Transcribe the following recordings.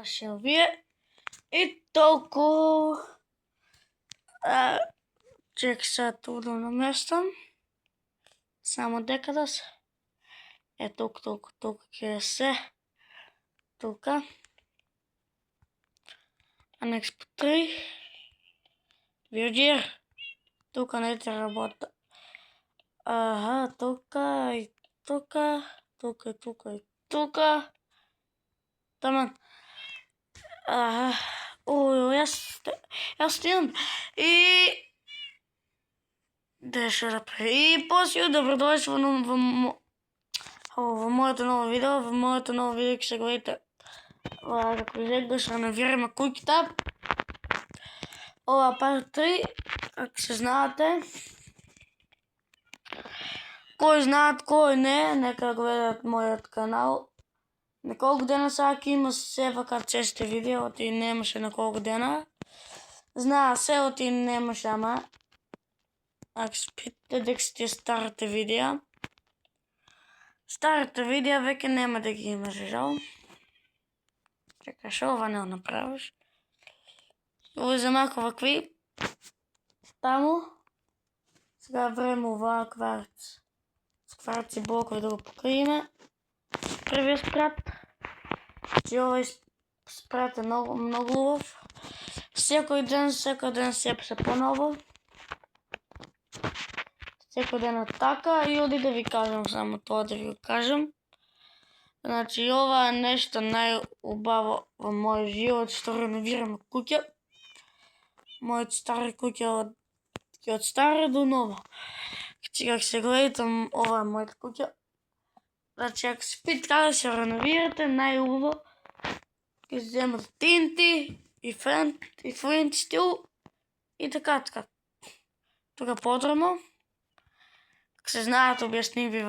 Ще вие и толку чек сега тук да наместам. Само дека да се. Толку ќе се. Тука. Анекс по 3. Вирджир. Тука не те работа. Тука и тука. Тука и тука. Таман. Јас стигам и деше да прави. И после добродојство во моето ново видео. Во моето ново видео ќе се го видите како да се реновираме куќата. Ова part 3, ако се знаете. Кој знаат, кој не, нека го гледат мојот канал. Неколку дена сега ќе има сепак чести видео, оти немаше неколку дена. Знаа се, оти немаше, ама ако се питате дека се тие старите видеа. Старите видеа веќе нема да ги имаш, жал. Чекай, шо ова не го направиш? Ово замака вакви. Таму. Сега време оваа кварц. С кварци блокови да го покриеме. Првиот спрат. Че овој спрат е многу убав. Секој ден се поново. Секој ден е така и оди да ви кажам само тоа да ви го кажам. Значи ова е нешто најубаво во мојот живот што реновираме куќа. Мојот стари куќа од старо до ново. Како се гледам, ова е мојата куќа. Значи ако се питате како се реновирате, најубаво ќе се земат тинти и флинт стил и така. Тука подробно. Ако се знаат, објаснив ви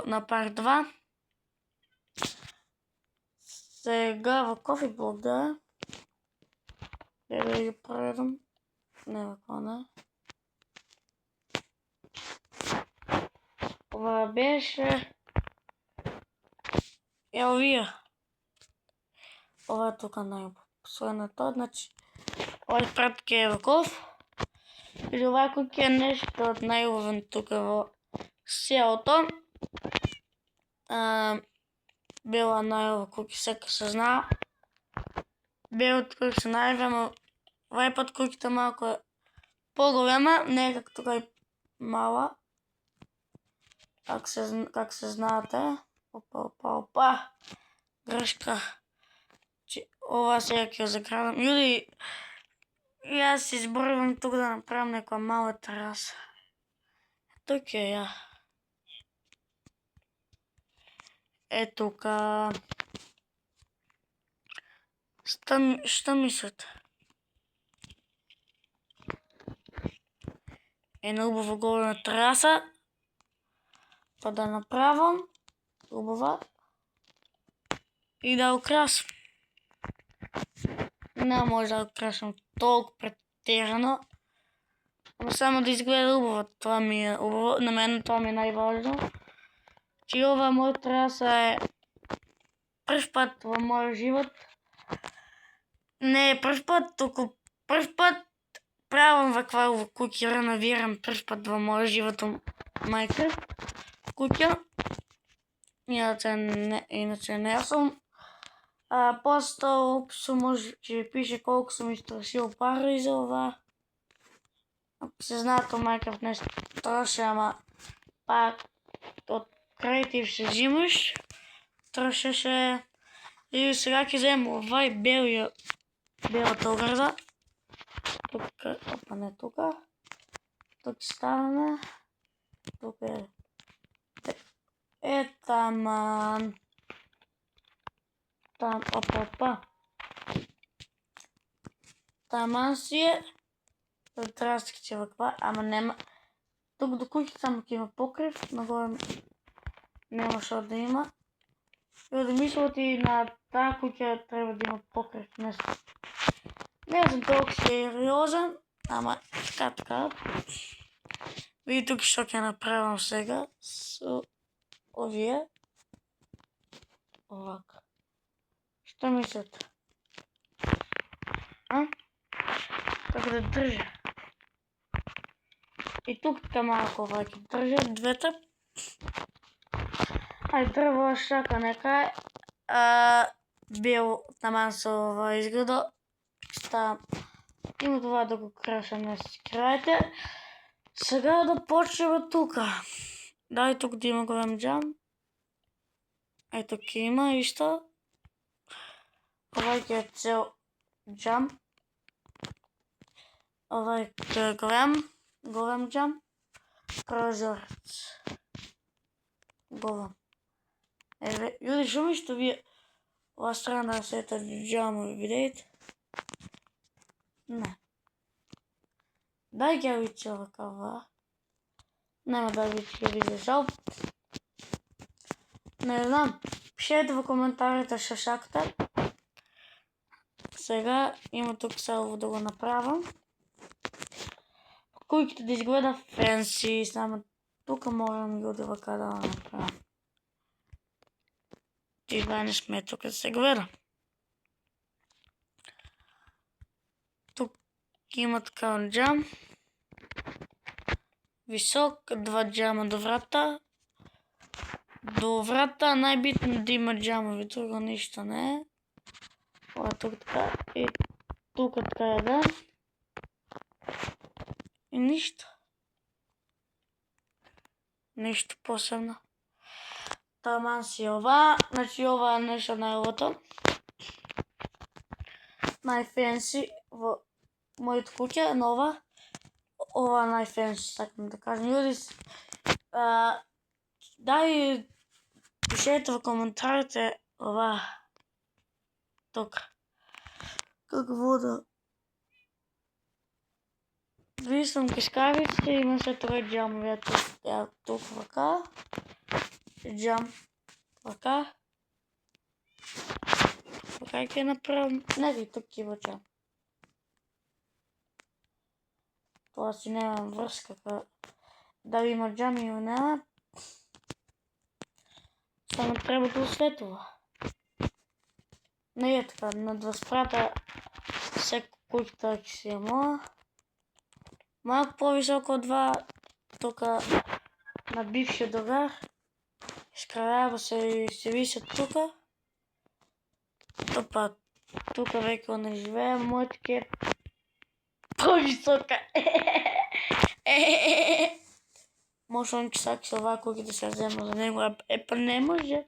на part 2. Сега во кофи блок да е. Да ги поредам. Не вако не. Ова беше овие. Ова е тука најпоследното, значи овој спрат ќе е ваков. И ова куќа е нешто од најубавен тука во селото. Била најубава куќа, сека се знаа. Белот кој се најубава, овај пат куќата малку е поголема, не е како тука и мала. Како се знаате. Опа. Грешка. Ова сега ќе ја заградам. Јуди, јас изборувам тук да направам некоја мала тераса. Тука е ја. Тука. Што мислите? Една убава голема тераса. Па да направам. Убава. И да украсам. Не може да украсам толку претерано. Ама само да изгледа убаво. Тоа ми е убаво. На мене тоа ми е најважно. Че ова моја тераса е прв пат во мојот живот. Не е прв пат, туку прв пат правам ваква куќа, реновирам прв пат во мојот живот мајка куќа. Иначе не сум. После опису може ќе ви пише колку сум истрошил пари за ова. Ако се знаат во Minecraft нешто троше, ама пак од креатив се взимаш. Трошеше. И сега ќе земам овај белата ограда. Тука, опа не тука. Тук ставаме. Тука е. Таман. Опа. Таман си е. Траски ќе ваква, ама нема. Тук до куќата само ќе има покрив, нагоре нема шо да има. И да мислат и на таа куќа треба да има покрив, не сум толку сериозен, ама така. Види тук што ќе направам сега со овие. Овака. Што мислите? како да држи. И тук така малко ќе држат двете. Ај дрво шака нека бил таман со ова изгледа. Ставам има това да го крашам на крајте. Сега да почнеме тука. Дај тук да има голем джам. Ето ќе има исто. Овај ќе е цел джам. Овај ќе е голем джам. Прозорец. Голем. Еве, јуди, шо ми што вие ова страна сета джамови видеите? Не. Дај ќе виче овакава. Нема да виче за жал. Не знам. Пишете во коментарите што шакате. Сега има тук само да го направам. Куќата да изгледа фенси, само тука морам ги вака да направам. Ти не сме тук да се гледа. Тук има така джам. Висок, 2 джама до врата. До врата најбитно да има джамови, друго ништо не е. Ова тук така и тука така еден. И ништо. Ништо посебно. Таман си ова, значи ова е нешто најлото. Најфенси во мојот куќа, нова. Ова најфенси, сакам да кажам. Јуди, дај пишете во коментарите ова. Тука. Какво да... Висам кискавиците, има се тоа джамови, ето тук вака. Джам вака. Вака ќе направам, не ви тук има джам. Тоа си нема врска, дали има джам или нема. Само треба да осветува. Не е така, на 2 спрата секој куќата ќе си има. Малко повисоко од 2, тука на бившиот другар. Искравява се и се висат тука. Опа, тука веќе не живее, мојот ке повисока. Може он ќе сака овако да се взема за него, па не може.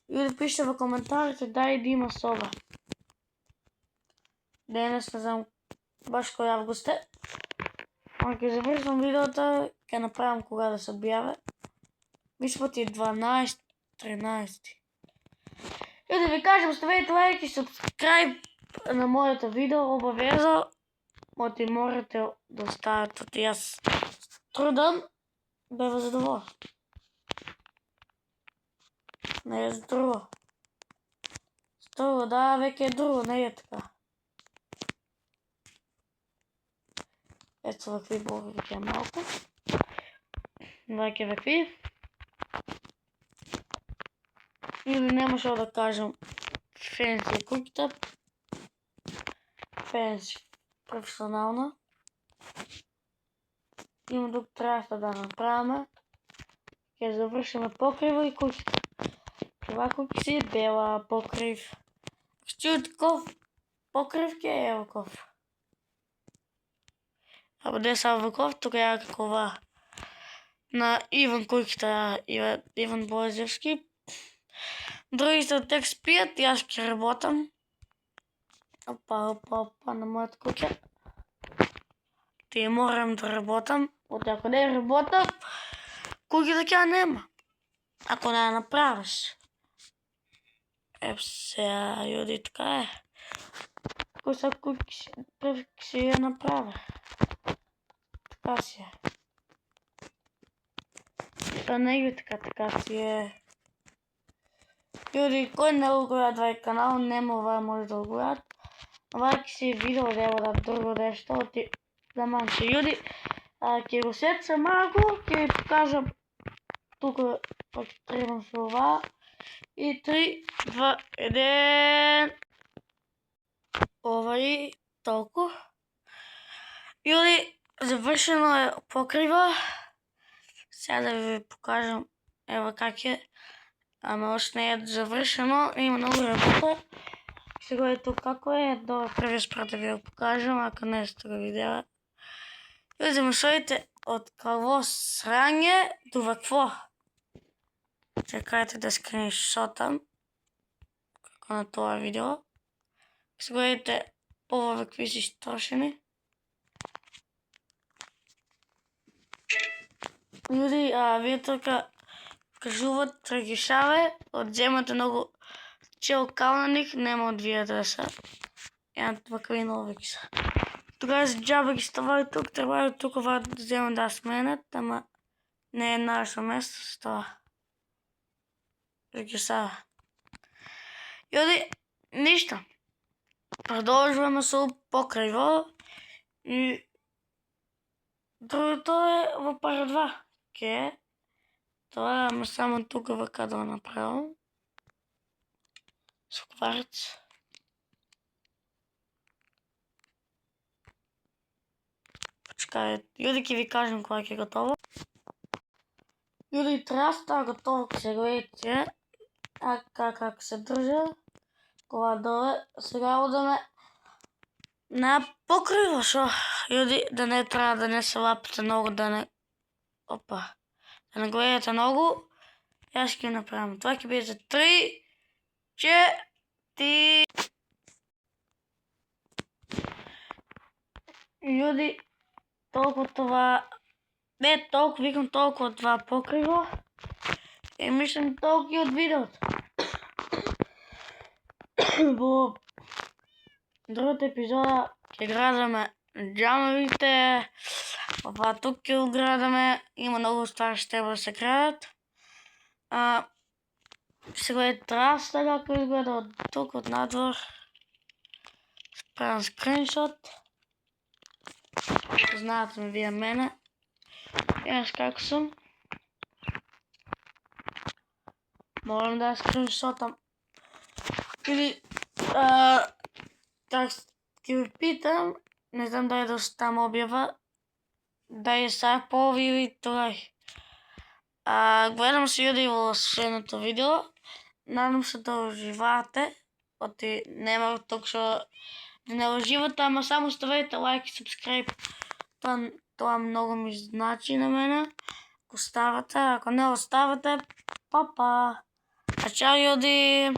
И да пишете во коментарите дај да има соба. Денес не знам баш кој август е. Ќе завршам видеото, ќе направам кога да се објаве. Мислам ти 12, 13. И да ви кажам, ставете лайк и subscribe на моето видео, обавезно. Моти морате да оставите, јас трудам да ве задоволам. Не е за друго. Друго, да, веќе е друго, не е така. Ето вакви богови ќе малку. Ваќе вакви. Или нема што да кажам фенси куќата. Фенси професионално. Има друг трашта да направиме. Ќе завршиме покрива и куќата. Това куќа си е бела покрив. Што таков покрив ќе е ваков. Або де са ваков, тука ја како ова. На Иван куќата, Иван Бојзевски. Другите тек спијат, јас ќе работам. Опа, на мојата куќа. Ти морам да работам, ако не работам, куќата ќе нема. Ако не ја направиш. Сега, јуди, така е. Кој са куќа си ја направи. Така си е. Та не е така си е. Јуди, кој не го гледат вај канал, нема ова може да го гледат. Вај си видео да ево да друго нешто, за манче јуди. Ќе го сетца малку, ќе ви покажам тука пак требам со ова. И 3, 2, 1. Овај толку. Јуди, завршено е покрива. Сега да ви покажам, ево как е. Ама още не е завршено, има много работа. Сега ето како е, добро први спрат да ви го покажам, ако не сте го видела. Јуди, мислите од какво срање до вакво. Чекајте да скриншотам како на тоа видео. Сега видите ова какви си строшени. Јуди, вие тука кажуват трагишаве, одземате многу челкалнаник, нема од вие да се. Едната вакви нови са. Тогава за джаба ги ставали тук, треба тук ова да вземат да сменат, ама не е нашо место с тоа. Трагишава. Јуди, ништо. Продолжуваме со покриво и другото е во пара 2. Ке тоа ама само тука вака да го направам. Со кварц. Почекајте, јуди ќе ви кажам кога ќе готово. Јуди, треба става готово, сега видите как се држа. Кога доле, сега одаме на покриво, шо? Јуди, да не треба да не се лапите многу, да не... Опа. Да не гледате многу. Јас ќе направам. Това ќе биде за 3, 4... Јуди, толку това... Не толку, викам толку од това покриво. И мислам толку и од видеото. Во другата епизода ќе градаме джамовите, ова тук ќе го градаме, има многу ствари што треба да се градат. Сега е траста како изгледа од тук, од надвор. Правам скриншот. Знаете ме вие мене. Јас како сум. Молам да ја скриншотам. Или так ќе ви питам, не знам дали да оставам објава, дали сега по или тој. Гледам се јуди во следното видео. Надам се да уживате. Оти нема толку што да не уживате, ама само ставете лайк и сабскрайб. Тоа многу ми значи на мене. Ако ставате, ако не оставате, па. Чао јуди!